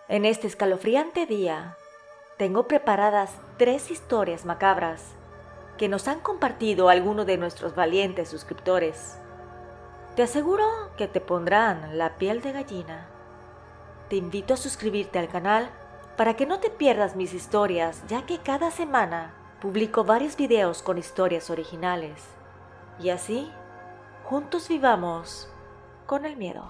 En este escalofriante día, tengo preparadas 3 historias macabras que nos han compartido algunos de nuestros valientes suscriptores. Te aseguro que te pondrán la piel de gallina. Te invito a suscribirte al canal para que no te pierdas mis historias, ya que cada semana publico varios videos con historias originales. Y así, juntos vivamos con el miedo.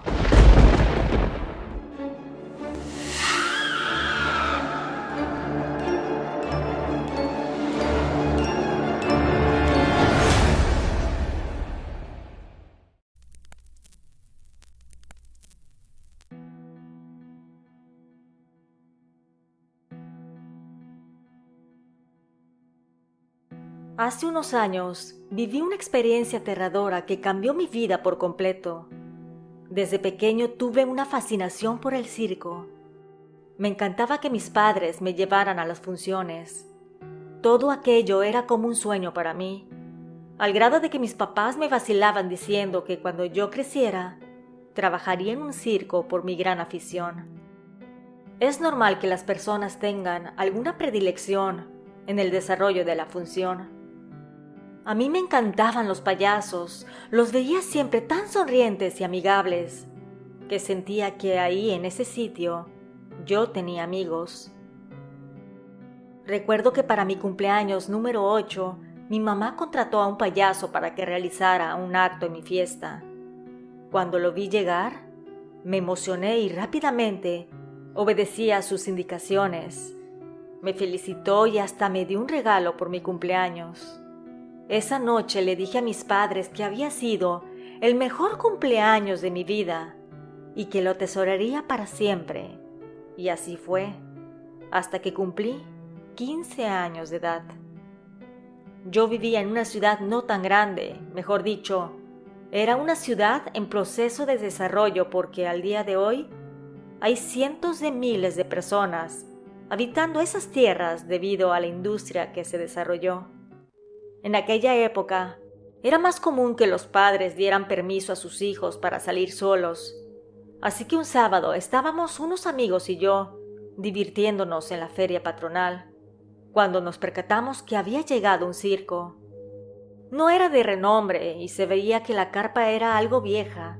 Hace unos años viví una experiencia aterradora que cambió mi vida por completo. Desde pequeño tuve una fascinación por el circo. Me encantaba que mis padres me llevaran a las funciones. Todo aquello era como un sueño para mí, al grado de que mis papás me vacilaban diciendo que cuando yo creciera, trabajaría en un circo por mi gran afición. Es normal que las personas tengan alguna predilección en el desarrollo de la función. A mí me encantaban los payasos, los veía siempre tan sonrientes y amigables, que sentía que ahí en ese sitio yo tenía amigos. Recuerdo que para mi cumpleaños número 8, mi mamá contrató a un payaso para que realizara un acto en mi fiesta. Cuando lo vi llegar, me emocioné y rápidamente obedecí a sus indicaciones. Me felicitó y hasta me dio un regalo por mi cumpleaños. Esa noche le dije a mis padres que había sido el mejor cumpleaños de mi vida y que lo atesoraría para siempre. Y así fue, hasta que cumplí 15 años de edad. Yo vivía en una ciudad no tan grande, mejor dicho, era una ciudad en proceso de desarrollo porque al día de hoy hay cientos de miles de personas habitando esas tierras debido a la industria que se desarrolló. En aquella época, era más común que los padres dieran permiso a sus hijos para salir solos. Así que un sábado estábamos unos amigos y yo divirtiéndonos en la feria patronal, cuando nos percatamos que había llegado un circo. No era de renombre y se veía que la carpa era algo vieja.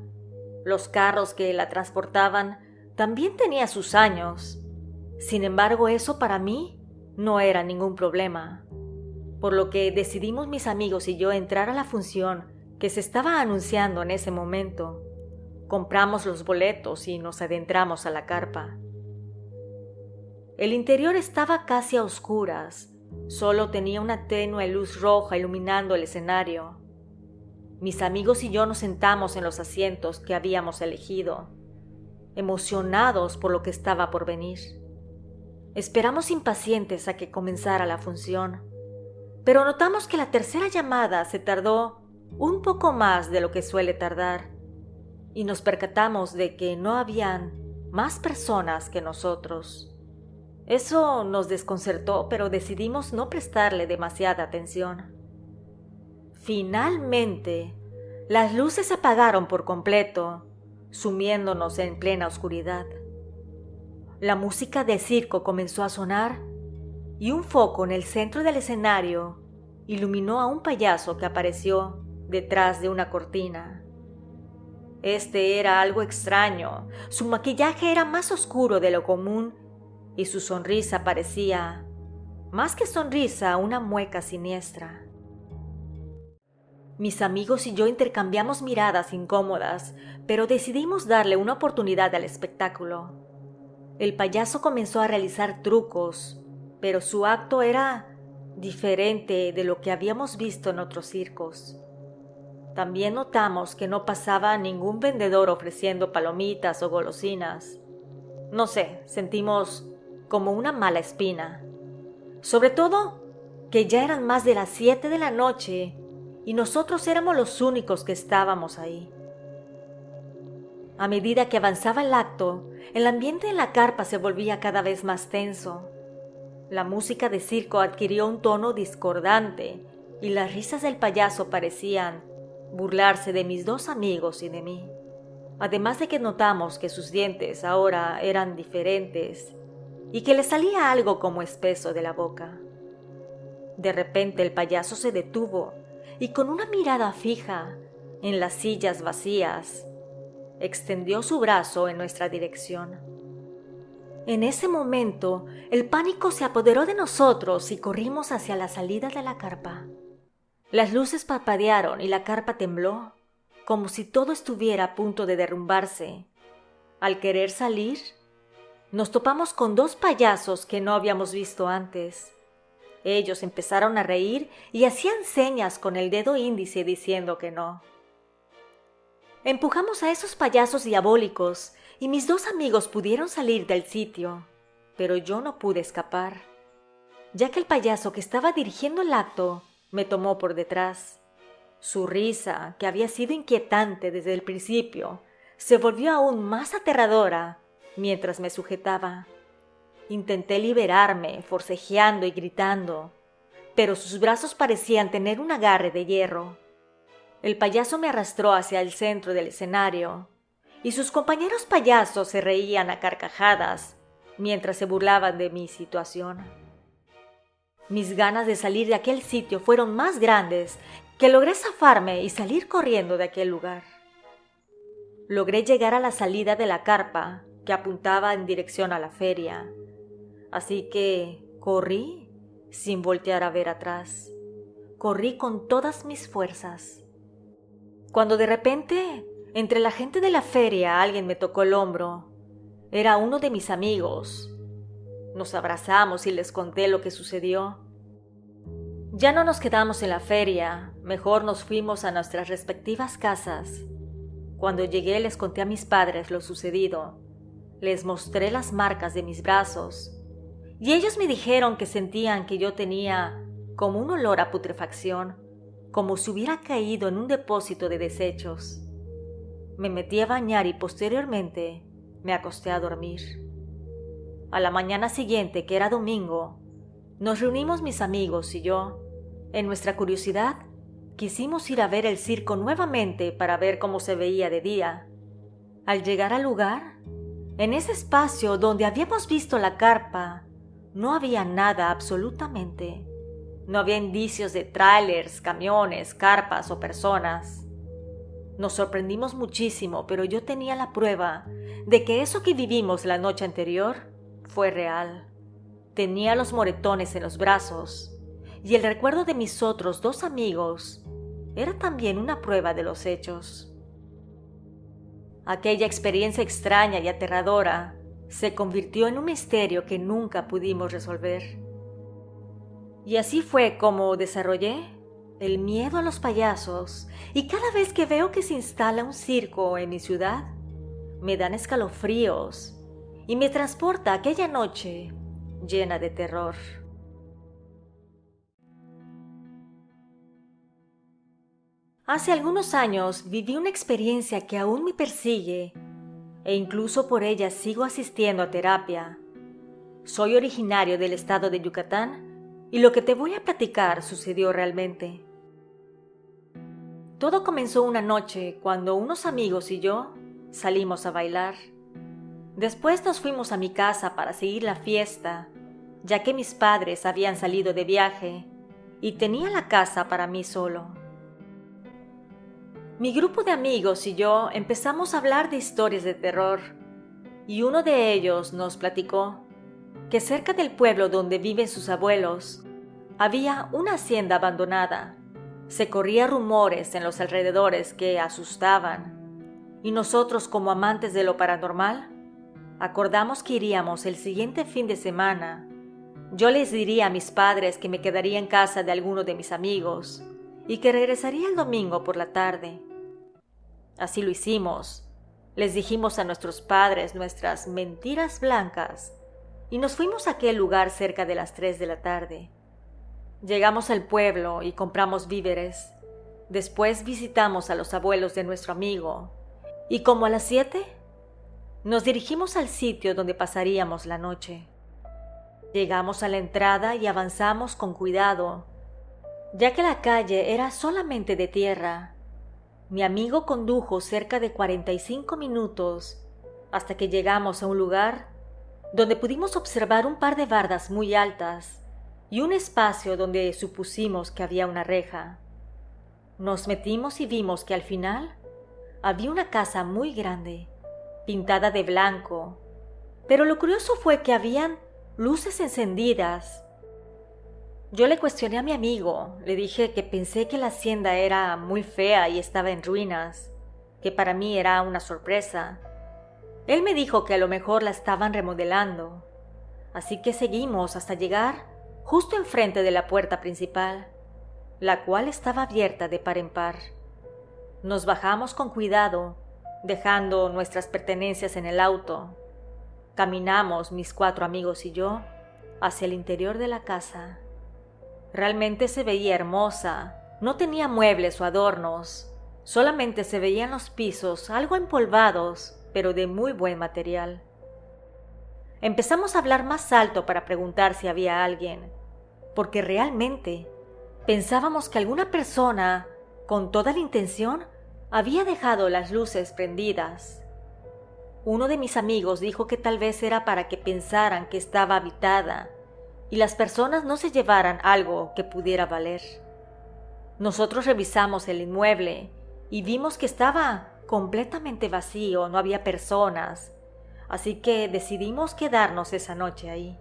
Los carros que la transportaban también tenían sus años. Sin embargo, eso para mí no era ningún problema. Por lo que decidimos mis amigos y yo entrar a la función que se estaba anunciando en ese momento. Compramos los boletos y nos adentramos a la carpa. El interior estaba casi a oscuras, solo tenía una tenue luz roja iluminando el escenario. Mis amigos y yo nos sentamos en los asientos que habíamos elegido, emocionados por lo que estaba por venir. Esperamos impacientes a que comenzara la función. Pero notamos que la tercera llamada se tardó un poco más de lo que suele tardar y nos percatamos de que no habían más personas que nosotros. Eso nos desconcertó, pero decidimos no prestarle demasiada atención. Finalmente, las luces se apagaron por completo, sumiéndonos en plena oscuridad. La música de circo comenzó a sonar y un foco en el centro del escenario iluminó a un payaso que apareció detrás de una cortina. Este era algo extraño. Su maquillaje era más oscuro de lo común y su sonrisa parecía, más que sonrisa, una mueca siniestra. Mis amigos y yo intercambiamos miradas incómodas, pero decidimos darle una oportunidad al espectáculo. El payaso comenzó a realizar trucos, pero su acto era diferente de lo que habíamos visto en otros circos. También notamos que no pasaba ningún vendedor ofreciendo palomitas o golosinas. No sé, sentimos como una mala espina. Sobre todo, que ya eran más de las 7 de la noche y nosotros éramos los únicos que estábamos ahí. A medida que avanzaba el acto, el ambiente en la carpa se volvía cada vez más tenso. La música de circo adquirió un tono discordante y las risas del payaso parecían burlarse de mis 2 amigos y de mí. además de que notamos que sus dientes ahora eran diferentes y que le salía algo como espeso de la boca. De repente el payaso se detuvo y con una mirada fija en las sillas vacías, extendió su brazo en nuestra dirección. En ese momento, el pánico se apoderó de nosotros y corrimos hacia la salida de la carpa. Las luces parpadearon y la carpa tembló, como si todo estuviera a punto de derrumbarse. Al querer salir, nos topamos con dos payasos que no habíamos visto antes. Ellos empezaron a reír y hacían señas con el dedo índice diciendo que no. Empujamos a esos payasos diabólicos y mis dos amigos pudieron salir del sitio, pero yo no pude escapar, ya que el payaso que estaba dirigiendo el acto me tomó por detrás. Su risa, que había sido inquietante desde el principio, se volvió aún más aterradora mientras me sujetaba. Intenté liberarme, forcejeando y gritando, pero sus brazos parecían tener un agarre de hierro. El payaso me arrastró hacia el centro del escenario, y sus compañeros payasos se reían a carcajadas mientras se burlaban de mi situación. Mis ganas de salir de aquel sitio fueron más grandes que logré zafarme y salir corriendo de aquel lugar. Logré llegar a la salida de la carpa que apuntaba en dirección a la feria, así que corrí sin voltear a ver atrás. Corrí con todas mis fuerzas. Cuando de repente, entre la gente de la feria, alguien me tocó el hombro. Era uno de mis amigos. Nos abrazamos y les conté lo que sucedió. Ya no nos quedamos en la feria, mejor nos fuimos a nuestras respectivas casas. Cuando llegué les conté a mis padres lo sucedido. Les mostré las marcas de mis brazos y ellos me dijeron que sentían que yo tenía como un olor a putrefacción, como si hubiera caído en un depósito de desechos. Me metí a bañar y posteriormente me acosté a dormir. A la mañana siguiente, que era domingo, nos reunimos mis amigos y yo. En nuestra curiosidad, quisimos ir a ver el circo nuevamente para ver cómo se veía de día. Al llegar al lugar, en ese espacio donde habíamos visto la carpa, no había nada absolutamente. No había indicios de tráilers, camiones, carpas o personas. Nos sorprendimos muchísimo, pero yo tenía la prueba de que eso que vivimos la noche anterior fue real. Tenía los moretones en los brazos y el recuerdo de mis otros dos amigos era también una prueba de los hechos. Aquella experiencia extraña y aterradora se convirtió en un misterio que nunca pudimos resolver. Y así fue como desarrollé el miedo a los payasos, y cada vez que veo que se instala un circo en mi ciudad, me dan escalofríos y me transporta a aquella noche llena de terror. Hace algunos años viví una experiencia que aún me persigue e incluso por ella sigo asistiendo a terapia. Soy originario del estado de Yucatán y lo que te voy a platicar sucedió realmente. Todo comenzó una noche cuando unos amigos y yo salimos a bailar. Después nos fuimos a mi casa para seguir la fiesta, ya que mis padres habían salido de viaje y tenía la casa para mí solo. Mi grupo de amigos y yo empezamos a hablar de historias de terror, y uno de ellos nos platicó que cerca del pueblo donde viven sus abuelos había una hacienda abandonada. Se corrían rumores en los alrededores que asustaban, y nosotros, como amantes de lo paranormal, acordamos que iríamos el siguiente fin de semana. Yo les diría a mis padres que me quedaría en casa de alguno de mis amigos y que regresaría el domingo por la tarde. Así lo hicimos. Les dijimos a nuestros padres nuestras mentiras blancas y nos fuimos a aquel lugar cerca de las 3 de la tarde. Llegamos al pueblo y compramos víveres. Después visitamos a los abuelos de nuestro amigo y como a las 7 nos dirigimos al sitio donde pasaríamos la noche. Llegamos a la entrada y avanzamos con cuidado, ya que la calle era solamente de tierra. Mi amigo condujo cerca de 45 minutos hasta que llegamos a un lugar donde pudimos observar un par de bardas muy altas y un espacio donde supusimos que había una reja. Nos metimos y vimos que al final había una casa muy grande, pintada de blanco, pero lo curioso fue que habían luces encendidas. Yo le cuestioné a mi amigo, le dije que pensé que la hacienda era muy fea y estaba en ruinas, que para mí era una sorpresa. Él me dijo que a lo mejor la estaban remodelando, así que seguimos hasta llegar justo enfrente de la puerta principal, la cual estaba abierta de par en par. Nos bajamos con cuidado, dejando nuestras pertenencias en el auto. Caminamos, mis 4 amigos y yo, hacia el interior de la casa. Realmente se veía hermosa, no tenía muebles o adornos, solamente se veían los pisos algo empolvados, pero de muy buen material. Empezamos a hablar más alto para preguntar si había alguien, porque realmente pensábamos que alguna persona, con toda la intención, había dejado las luces prendidas. Uno de mis amigos dijo que tal vez era para que pensaran que estaba habitada y las personas no se llevaran algo que pudiera valer. Nosotros revisamos el inmueble y vimos que estaba completamente vacío, no había personas, así que decidimos quedarnos esa noche ahí.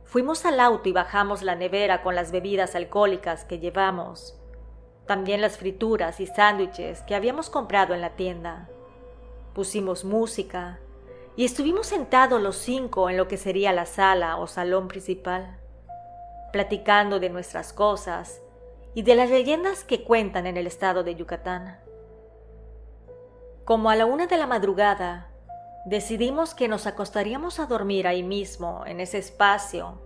Fuimos al auto y bajamos la nevera con las bebidas alcohólicas que llevamos, también las frituras y sándwiches que habíamos comprado en la tienda. Pusimos música y estuvimos sentados los 5 en lo que sería la sala o salón principal, platicando de nuestras cosas y de las leyendas que cuentan en el estado de Yucatán. Como a la 1 de la madrugada, decidimos que nos acostaríamos a dormir ahí mismo, en ese espacio,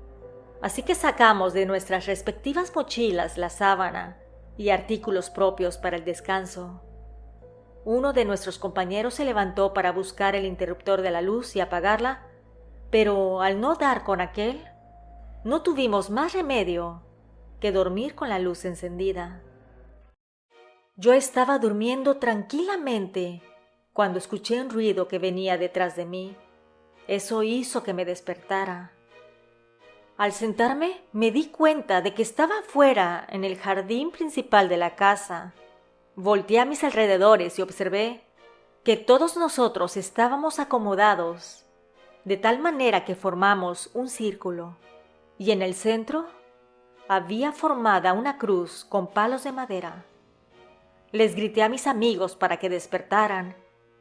así que sacamos de nuestras respectivas mochilas la sábana y artículos propios para el descanso. Uno de nuestros compañeros se levantó para buscar el interruptor de la luz y apagarla, pero al no dar con aquel, no tuvimos más remedio que dormir con la luz encendida. Yo estaba durmiendo tranquilamente cuando escuché un ruido que venía detrás de mí. Eso hizo que me despertara. Al sentarme, me di cuenta de que estaba afuera en el jardín principal de la casa. Volteé a mis alrededores y observé que todos nosotros estábamos acomodados, de tal manera que formamos un círculo, y en el centro había formada una cruz con palos de madera. Les grité a mis amigos para que despertaran,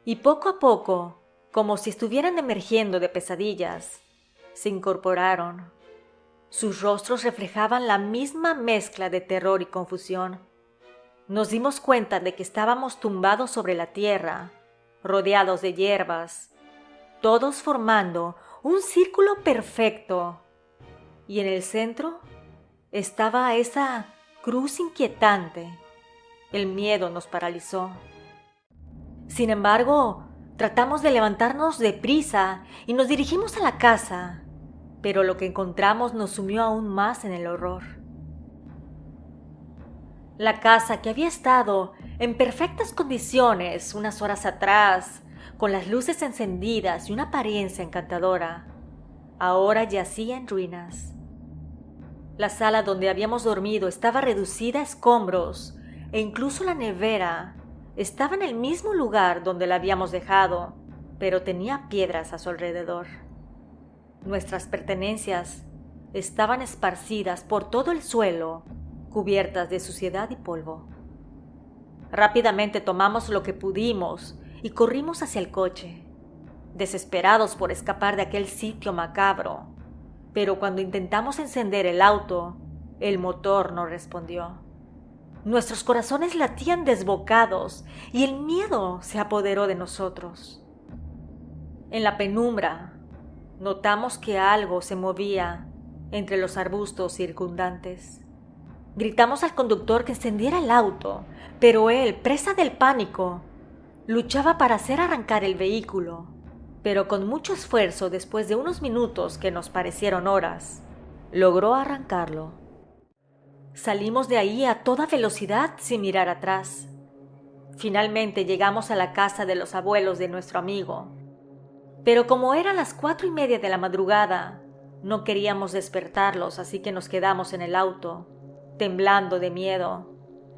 y poco a poco, como si estuvieran emergiendo de pesadillas, se incorporaron. Sus rostros reflejaban la misma mezcla de terror y confusión. Nos dimos cuenta de que estábamos tumbados sobre la tierra, rodeados de hierbas, todos formando un círculo perfecto. Y en el centro estaba esa cruz inquietante. El miedo nos paralizó. Sin embargo, tratamos de levantarnos deprisa y nos dirigimos a la casa, pero lo que encontramos nos sumió aún más en el horror. La casa, que había estado en perfectas condiciones unas horas atrás, con las luces encendidas y una apariencia encantadora, ahora yacía en ruinas. La sala donde habíamos dormido estaba reducida a escombros e incluso la nevera estaba en el mismo lugar donde la habíamos dejado, pero tenía piedras a su alrededor. Nuestras pertenencias estaban esparcidas por todo el suelo, cubiertas de suciedad y polvo. Rápidamente tomamos lo que pudimos y corrimos hacia el coche, desesperados por escapar de aquel sitio macabro, pero cuando intentamos encender el auto, el motor no respondió. Nuestros corazones latían desbocados y el miedo se apoderó de nosotros. En la penumbra, notamos que algo se movía entre los arbustos circundantes. Gritamos al conductor que encendiera el auto, pero él, presa del pánico, luchaba para hacer arrancar el vehículo, pero con mucho esfuerzo, después de unos minutos que nos parecieron horas, logró arrancarlo. Salimos de ahí a toda velocidad sin mirar atrás. Finalmente llegamos a la casa de los abuelos de nuestro amigo. Pero como eran las 4:30 de la madrugada, no queríamos despertarlos, así que nos quedamos en el auto, temblando de miedo,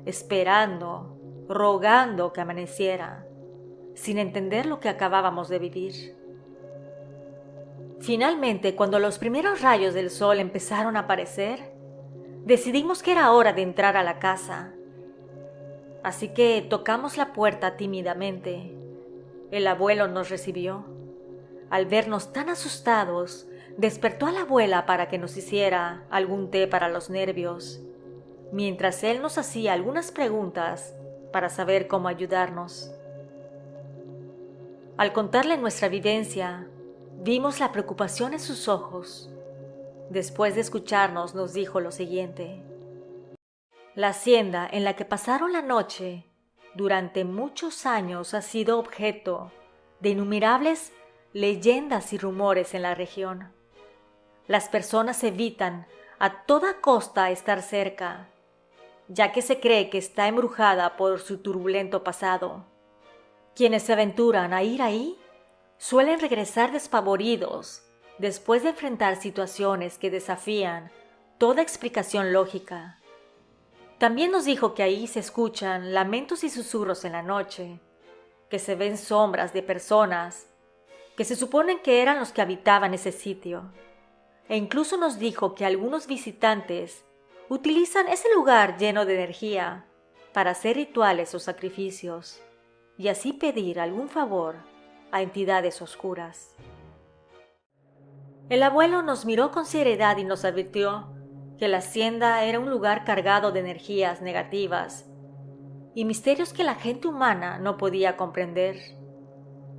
esperando, rogando que amaneciera, sin entender lo que acabábamos de vivir. Finalmente, cuando los primeros rayos del sol empezaron a aparecer, decidimos que era hora de entrar a la casa. Así que tocamos la puerta tímidamente. El abuelo nos recibió. Al vernos tan asustados, despertó a la abuela para que nos hiciera algún té para los nervios, mientras él nos hacía algunas preguntas para saber cómo ayudarnos. Al contarle nuestra vivencia, vimos la preocupación en sus ojos. Después de escucharnos, nos dijo lo siguiente: la hacienda en la que pasaron la noche durante muchos años ha sido objeto de innumerables leyendas y rumores en la región. Las personas evitan a toda costa estar cerca, ya que se cree que está embrujada por su turbulento pasado. Quienes se aventuran a ir ahí suelen regresar despavoridos después de enfrentar situaciones que desafían toda explicación lógica. También nos dijo que ahí se escuchan lamentos y susurros en la noche, que se ven sombras de personas que se suponen que eran los que habitaban ese sitio. E incluso nos dijo que algunos visitantes utilizan ese lugar lleno de energía para hacer rituales o sacrificios y así pedir algún favor a entidades oscuras. El abuelo nos miró con seriedad y nos advirtió que la hacienda era un lugar cargado de energías negativas y misterios que la gente humana no podía comprender.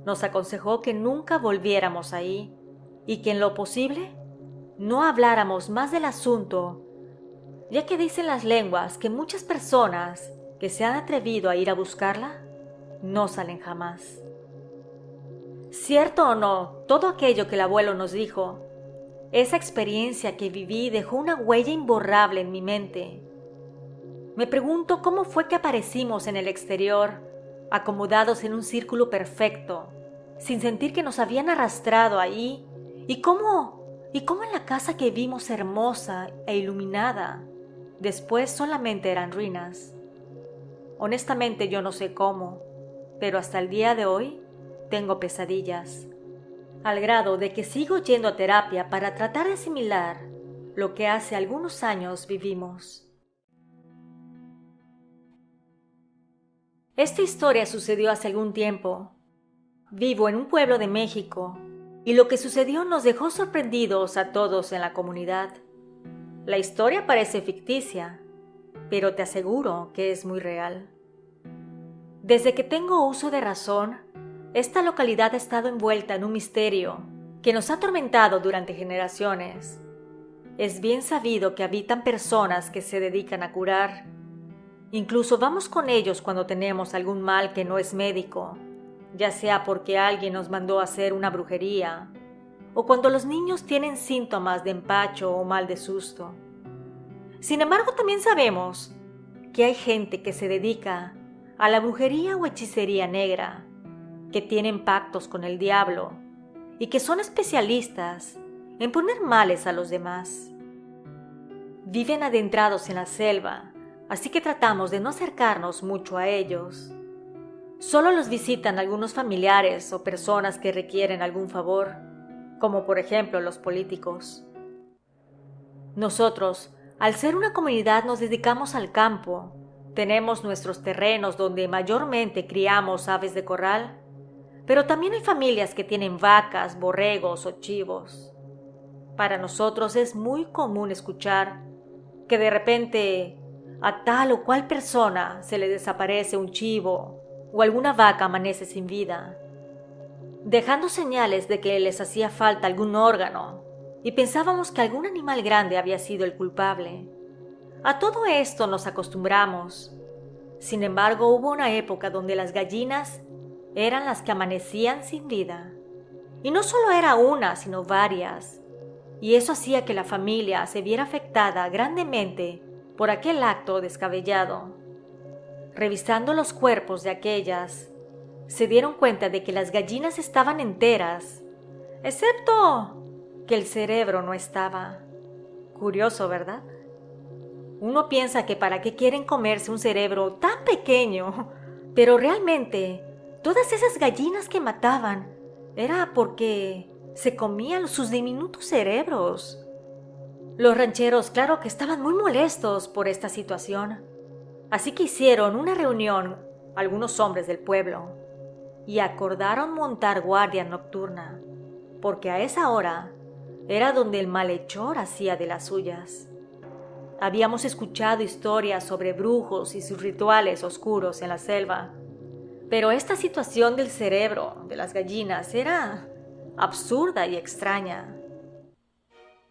Nos aconsejó que nunca volviéramos ahí y que en lo posible no habláramos más del asunto, ya que dicen las lenguas que muchas personas que se han atrevido a ir a buscarla no salen jamás. Cierto o no, todo aquello que el abuelo nos dijo, esa experiencia que viví dejó una huella imborrable en mi mente. Me pregunto cómo fue que aparecimos en el exterior, acomodados en un círculo perfecto, sin sentir que nos habían arrastrado ahí, y cómo en la casa que vimos hermosa e iluminada, después solamente eran ruinas. Honestamente yo no sé cómo, pero hasta el día de hoy tengo pesadillas, al grado de que sigo yendo a terapia para tratar de asimilar lo que hace algunos años vivimos. Esta historia sucedió hace algún tiempo. Vivo en un pueblo de México y lo que sucedió nos dejó sorprendidos a todos en la comunidad. La historia parece ficticia, pero te aseguro que es muy real. Desde que tengo uso de razón, esta localidad ha estado envuelta en un misterio que nos ha atormentado durante generaciones. Es bien sabido que habitan personas que se dedican a curar. Incluso vamos con ellos cuando tenemos algún mal que no es médico, ya sea porque alguien nos mandó a hacer una brujería, o cuando los niños tienen síntomas de empacho o mal de susto. Sin embargo, también sabemos que hay gente que se dedica a la brujería o hechicería negra, que tienen pactos con el diablo y que son especialistas en poner males a los demás. Viven adentrados en la selva, así que tratamos de no acercarnos mucho a ellos. Solo los visitan algunos familiares o personas que requieren algún favor, como por ejemplo los políticos. Nosotros, al ser una comunidad, nos dedicamos al campo. Tenemos nuestros terrenos donde mayormente criamos aves de corral, pero también hay familias que tienen vacas, borregos o chivos. Para nosotros es muy común escuchar que de repente a tal o cual persona se le desaparece un chivo o alguna vaca amanece sin vida, dejando señales de que les hacía falta algún órgano, y pensábamos que algún animal grande había sido el culpable. A todo esto nos acostumbramos. Sin embargo, hubo una época donde las gallinas eran las que amanecían sin vida. Y no solo era una, sino varias. Y eso hacía que la familia se viera afectada grandemente por aquel acto descabellado. Revisando los cuerpos de aquellas, se dieron cuenta de que las gallinas estaban enteras, excepto que el cerebro no estaba. Curioso, ¿verdad? Uno piensa que para qué quieren comerse un cerebro tan pequeño, pero realmente todas esas gallinas que mataban era porque se comían sus diminutos cerebros. Los rancheros, claro que estaban muy molestos por esta situación, así que hicieron una reunión algunos hombres del pueblo y acordaron montar guardia nocturna, porque a esa hora era donde el malhechor hacía de las suyas. Habíamos escuchado historias sobre brujos y sus rituales oscuros en la selva, pero esta situación del cerebro de las gallinas era absurda y extraña.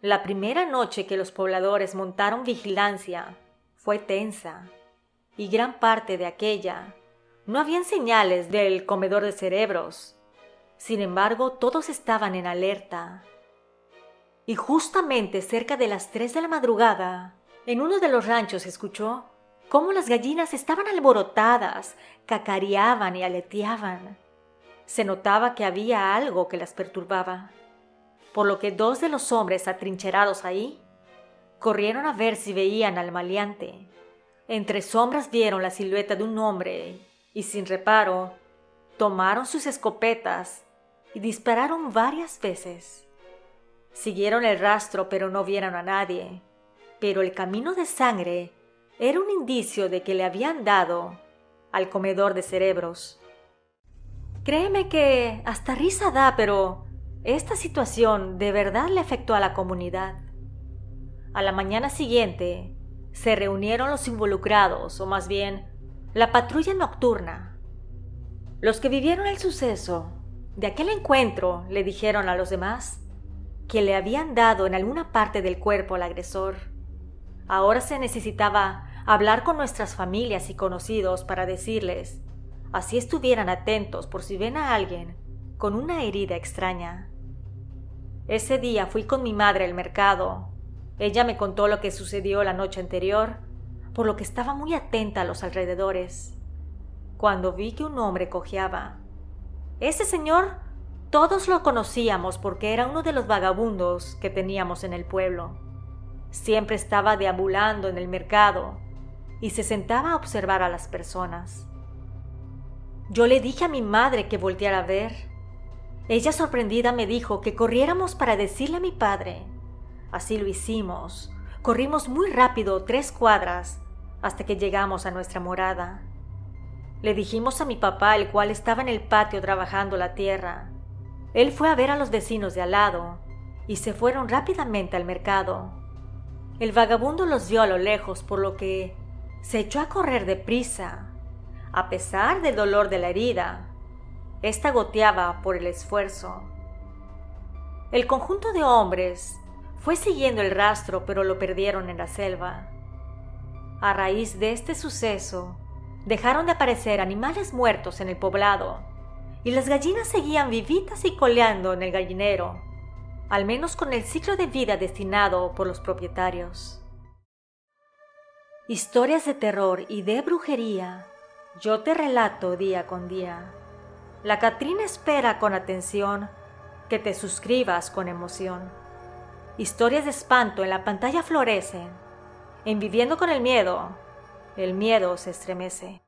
La primera noche que los pobladores montaron vigilancia fue tensa, y gran parte de aquella no habían señales del comedor de cerebros. Sin embargo, todos estaban en alerta. Y justamente cerca de las 3 de la madrugada, en uno de los ranchos se escuchó cómo las gallinas estaban alborotadas, cacareaban y aleteaban. Se notaba que había algo que las perturbaba, por lo que 2 de los hombres atrincherados ahí corrieron a ver si veían al maleante. Entre sombras vieron la silueta de un hombre y sin reparo tomaron sus escopetas y dispararon varias veces. Siguieron el rastro pero no vieron a nadie, pero el camino de sangre era un indicio de que le habían dado al comedor de cerebros. Créeme que hasta risa da, pero esta situación de verdad le afectó a la comunidad. A la mañana siguiente se reunieron los involucrados, o más bien, la patrulla nocturna. Los que vivieron el suceso de aquel encuentro le dijeron a los demás que le habían dado en alguna parte del cuerpo al agresor. Ahora se necesitaba hablar con nuestras familias y conocidos para decirles, así estuvieran atentos por si ven a alguien con una herida extraña. Ese día fui con mi madre al mercado. Ella me contó lo que sucedió la noche anterior, por lo que estaba muy atenta a los alrededores. Cuando vi que un hombre cojeaba. Ese señor todos lo conocíamos porque era uno de los vagabundos que teníamos en el pueblo. Siempre estaba deambulando en el mercado y se sentaba a observar a las personas. Yo le dije a mi madre que volteara a ver. Ella, sorprendida, me dijo que corriéramos para decirle a mi padre. Así lo hicimos. Corrimos muy rápido 3 cuadras hasta que llegamos a nuestra morada. Le dijimos a mi papá, el cual estaba en el patio trabajando la tierra. Él fue a ver a los vecinos de al lado y se fueron rápidamente al mercado. El vagabundo los vio a lo lejos, por lo que se echó a correr deprisa. A pesar del dolor de la herida, esta goteaba por el esfuerzo. El conjunto de hombres fue siguiendo el rastro, pero lo perdieron en la selva. A raíz de este suceso, dejaron de aparecer animales muertos en el poblado y las gallinas seguían vivitas y coleando en el gallinero, al menos con el ciclo de vida destinado por los propietarios. Historias de terror y de brujería, yo te relato día con día. La Catrina espera con atención que te suscribas con emoción. Historias de espanto en la pantalla florecen. En Viviendo con el miedo se estremece.